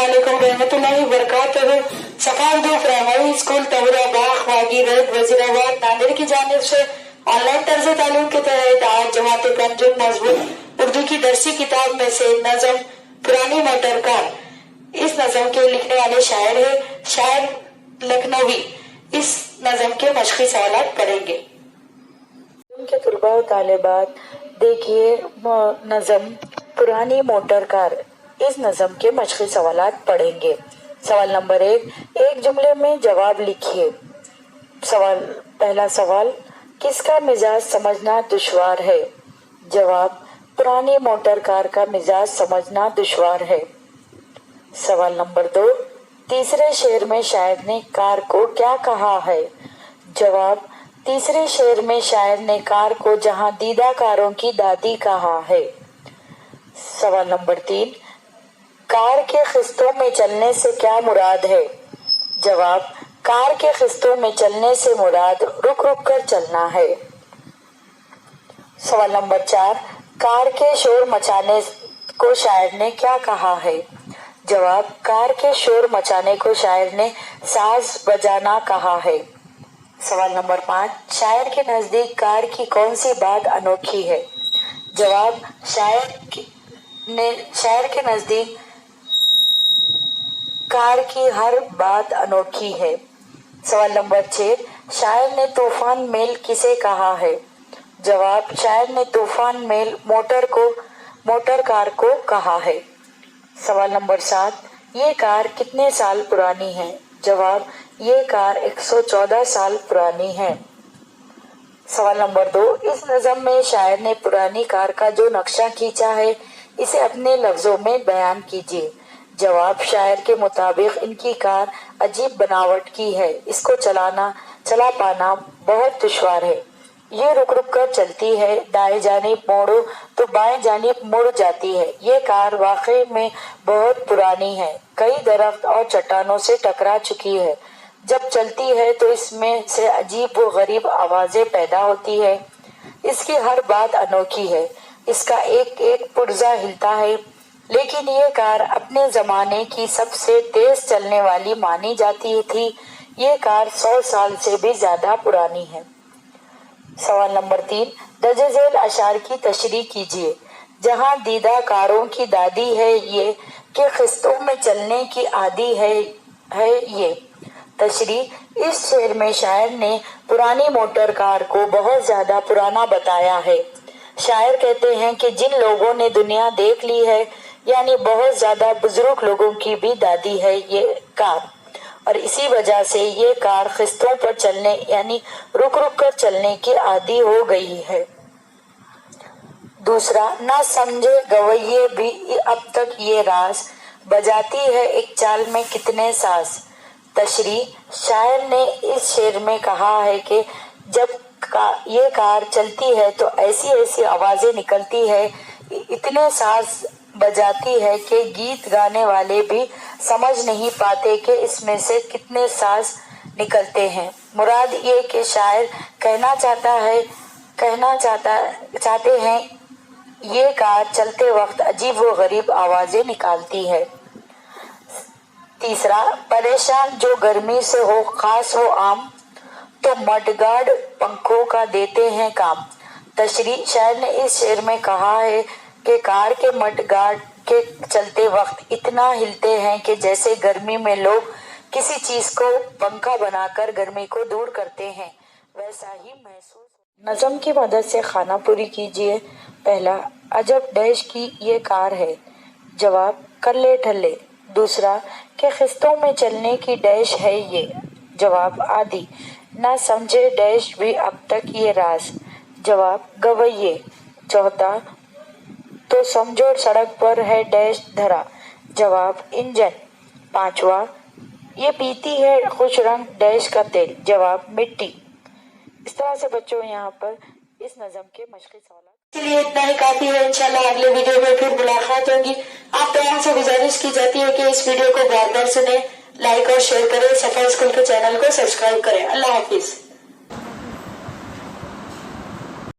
अस्सलामुअलैकुम रहमतुल्लाहि वबरकातुहू। सफारदो primary school तवरा बाग वागी road Wazirabad Nanded की जानिब से ऑनलाइन तर्ज तालीम के तहत आज जमात कंजुम मजबूत उर्दू की दरसी किताब में से नज़म पुरानी मोटर कार, इस नज़म के लिखने वाले शायर है शायर लखनवी। इस नज़म के मशक़ी सवालात पढ़ेंगे। उनके तुलबा व तालिबात देखिए नज़म पुरानी मोटर कार, इस नज़म के मशक़ी सवालात पढ़ेंगे। सवाल नंबर 1, एक जुमले में जवाब लिखिए। पहला सवाल, किसका मिजाज समझना दुश्वार है? जवाब, पुरानी मोटर कार का मिजाज समझना दुश्वार है। सवाल नंबर 2, तीसरे शेर में शायर ने कार को क्या कहा है? जवाब, तीसरे शेर में शायर ने कार को जहां दीदा कारों की दादी कहा है। सवाल नंबर 3, कार के खिस्तों में चलने से क्या मुराद है? जवाब, कार के खिस्तों में चलने से मुराद रुक रुक कर चलना है। सवाल नंबर 4, कार के शोर मचाने को शायर ने क्या कहा है? जवाब, कार के शोर मचाने को शायर ने साज बजाना कहा है। सवाल नंबर 5, शायर के नजदीक कार की कौन सी बात अनोखी है? जवाब, शायर के नजदीक कार की हर बात अनोखी है। सवाल नंबर 6, शायर ने तूफान मेल किसे कहा है? जवाब, शायर ने तूफान मेल मोटर कार को कहा है। सवाल नंबर 7, ये कार कितने साल पुरानी है? जवाब, ये कार 114 साल पुरानी है। सवाल नंबर 2, इस नज़म में शायर ने पुरानी कार का जो नक्शा खींचा है इसे अपने लफ्जों में बयान कीजिए। जवाब, शायर के मुताबिक इनकी कार अजीब बनावट की है, इसको चला पाना बहुत दुश्वार है। ये रुक रुक कर चलती है, दाएं जानिब मोड़ो तो बाएं जानिब मुड़ जाती है। ये कार वाकई में बहुत पुरानी है, कई दरख्त और चट्टानों से टकरा चुकी है। जब चलती है तो इसमें से अजीब व गरीब आवाजें पैदा होती है। इसकी हर बात अनोखी है, इसका एक एक पुर्जा हिलता है। लेकिन ये कार अपने जमाने की सबसे तेज चलने वाली मानी जाती थी। ये कार 100 साल से भी ज्यादा पुरानी है। सवाल नंबर 3, दर्ज झेल अशार की तशरीह कीजिए। जहां दीदा कारों की दादी है ये, के खिस्तों में चलने की आदी है ये। तशरीह, इस शेर में शायर ने पुरानी मोटर कार को बहुत ज्यादा पुराना बताया है। शायर कहते हैं कि जिन लोगों ने दुनिया देख ली है, यानी बहुत ज्यादा बुजुर्ग लोगों की भी दादी है ये कार, और इसी वजह से ये कार खिस्तों पर चलने यानी रुक रुक कर चलने की आदी हो गई है। दूसरा, ना समझे गवैये भी अब तक ये रास, बजाती है एक चाल में कितने साज। तशरीह, शायर ने इस शेर में कहा है कि जब ये कार चलती है तो ऐसी ऐसी आवाजें निकलती है, इतने साज बजाती है कि गीत गाने वाले भी समझ नहीं पाते कि इसमें से कितने साज निकलते हैं। मुराद ये कि शायर कहना चाहते हैं ये कार चलते वक्त अजीब व गरीब आवाजें निकालती है। तीसरा, परेशान जो गर्मी से हो खास हो आम, तो मडगार्ड पंखों का देते हैं काम। तशरीह, शायर ने इस शेर में कहा है कि कार के मडगार्ड के चलते वक्त इतना हिलते हैं कि जैसे गर्मी में लोग किसी चीज को पंखा बनाकर गर्मी को दूर करते हैं, वैसा ही महसूस। नज़म की मदद से खाना पूरी कीजिए। पहला, अजब डैश की ये कार है। जवाब, कल्ले ठल्ले। दूसरा, कि खिस्तों में चलने की डैश है ये। जवाब, आदि। ना समझे डैश भी अब तक ये राज। जवाब, गवैये। चौथा, तो समझो सड़क पर है डैश धरा। जवाब, इंजन। पांचवा, ये पीती है खुश रंग डैश का तेल। जवाब, मिट्टी। इस तरह से बच्चों यहाँ पर इस नज़म के मशक़ी सवाल के लिए इतना ही काफी है। इंशाल्लाह अगले वीडियो में फिर मुलाकात होगी। आप तमाम से गुजारिश की जाती है कि इस वीडियो को बार बार सुने, लाइक और शेयर करें, सफर स्कूल के चैनल को सब्सक्राइब करें। अल्लाह हाफिज।